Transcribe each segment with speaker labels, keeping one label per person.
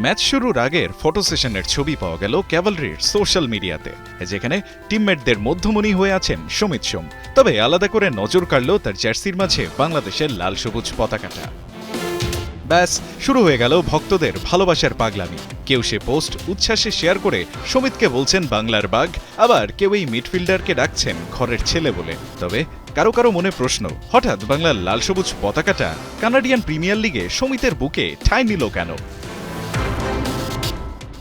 Speaker 1: Match শুরুর আগের photo সেশনের ছবি পাওয়া গেল ক্যাভালরির সোশ্যাল মিডিয়াতে, যেখানে টিমমেটদের মধ্যমণি হয়ে আছেন সমিত সোম। তবে আলাদা করে নজর কাড়ল তার জার্সির মাঝে বাংলাদেশের লাল সবুজ পতাকাটা। ব্যাস শুরু হয়ে গেল ভক্তদের ভালোবাসার পাগলামি। কেউ সে পোস্ট উচ্ছ্বাসে শেয়ার করে সমিতকে বলছেন বাংলার বাঘ, আবার কেউ এই মিডফিল্ডারকে ডাকছেন ঘরের ছেলে বলে। তবে কারো কারো মনে প্রশ্ন, হঠাৎ বাংলার লাল সবুজ পতাকাটা কানাডিয়ান প্রিমিয়ার লিগে সমিতের বুকে ঠাঁই নিল কেন?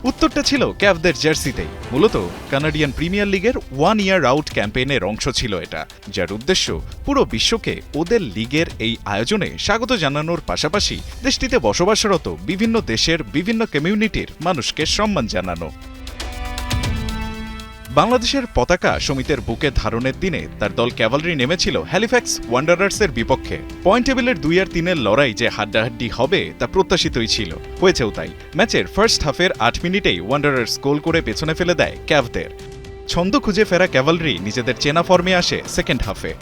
Speaker 1: উত্তরটা ছিল ক্যাভদের জার্সিতেই। মূলত কানাডিয়ান প্রিমিয়ার লিগের 1 ইয়ার আউট ক্যাম্পেইনের অংশ ছিল এটা, যার উদ্দেশ্য পুরো বিশ্বকে ওদের লিগের এই আয়োজনে স্বাগত জানানোর পাশাপাশি দেশটিতে বসবাসরত বিভিন্ন দেশের বিভিন্ন কমিউনিটির মানুষকে সম্মান জানানো। বাংলাদেশের পতাকা সমিতের বুকে ধারণের দিনে তার দল ক্যাভালরি নেমেছিল হ্যালিফ্যাক্স ওয়ান্ডারার্সের বিপক্ষে। পয়েন্ট টেবিলের 2 আর 3-এর লড়াই যে হাড্ডাহাড্ডি হবে তা প্রত্যাশিতই ছিল, হয়েছেও তাই। ম্যাচের ফার্স্ট হাফের 8 মিনিটেই ওয়ান্ডারার্স গোল করে পেছনে ফেলে দেয় ক্যাভদের। ছন্দ খুঁজে ফেরা ক্যাভালরি নিজেদের চেনা ফর্মে আসে সেকেন্ড হাফে।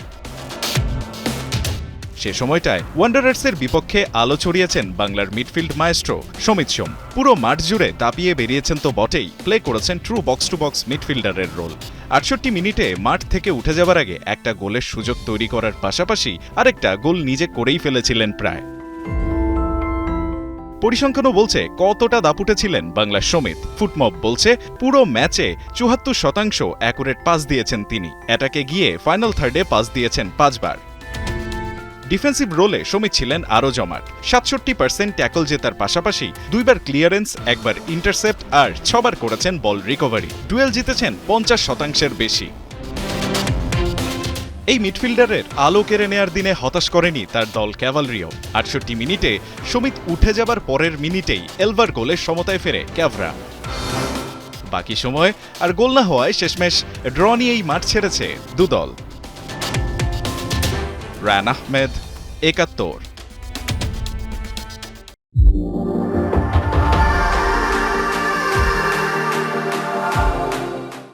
Speaker 1: সে সময়টায় ওয়ান্ডারার্সের বিপক্ষে আলো ছড়িয়েছেন বাংলার মিডফিল্ড মায়েস্ট্রো সমিত সোম। পুরো মাঠ জুড়ে দাপিয়ে বেরিয়েছেন তো বটেই, প্লে করেছেন ট্রু বক্স টু বক্স মিডফিল্ডারের রোল। 68 মিনিটে মাঠ থেকে উঠে যাবার আগে একটা গোলের সুযোগ তৈরি করার পাশাপাশি আরেকটা গোল নিজে করেই ফেলেছিলেন প্রায়। পরিসংখ্যানও বলছে কতটা দাপুটে ছিলেন বাংলার সমিত। ফুটমব বলছে পুরো ম্যাচে 74% অ্যাকুরেট পাস দিয়েছেন তিনি। অ্যাটাকে গিয়ে ফাইনাল থার্ডে পাস দিয়েছেন 5 বার। ডিফেন্সিভ রোলে সমিত ছিলেন আরও জমাট। 67% ট্যাকল জেতার পাশাপাশি 2 বার ক্লিয়ারেন্স, 1 বার ইন্টারসেপ্ট আর 6 বার করেছেন বল রিকভারি। ডুয়েল জিতেছেন 50%-এর বেশি। এই মিডফিল্ডারের আলো কেড়ে নেয়ার দিনে হতাশ করেনি তার দল ক্যাভালরিও। 68 মিনিটে সমিত উঠে যাবার পরের মিনিটেই এলভার গোলে সমতায় ফেরে ক্যাভরা। বাকি সময় আর গোল না হওয়ায় শেষমেশ ড্র নিয়েই মাঠ ছেড়েছে দুদল। রায়হান আহমেদ, 71।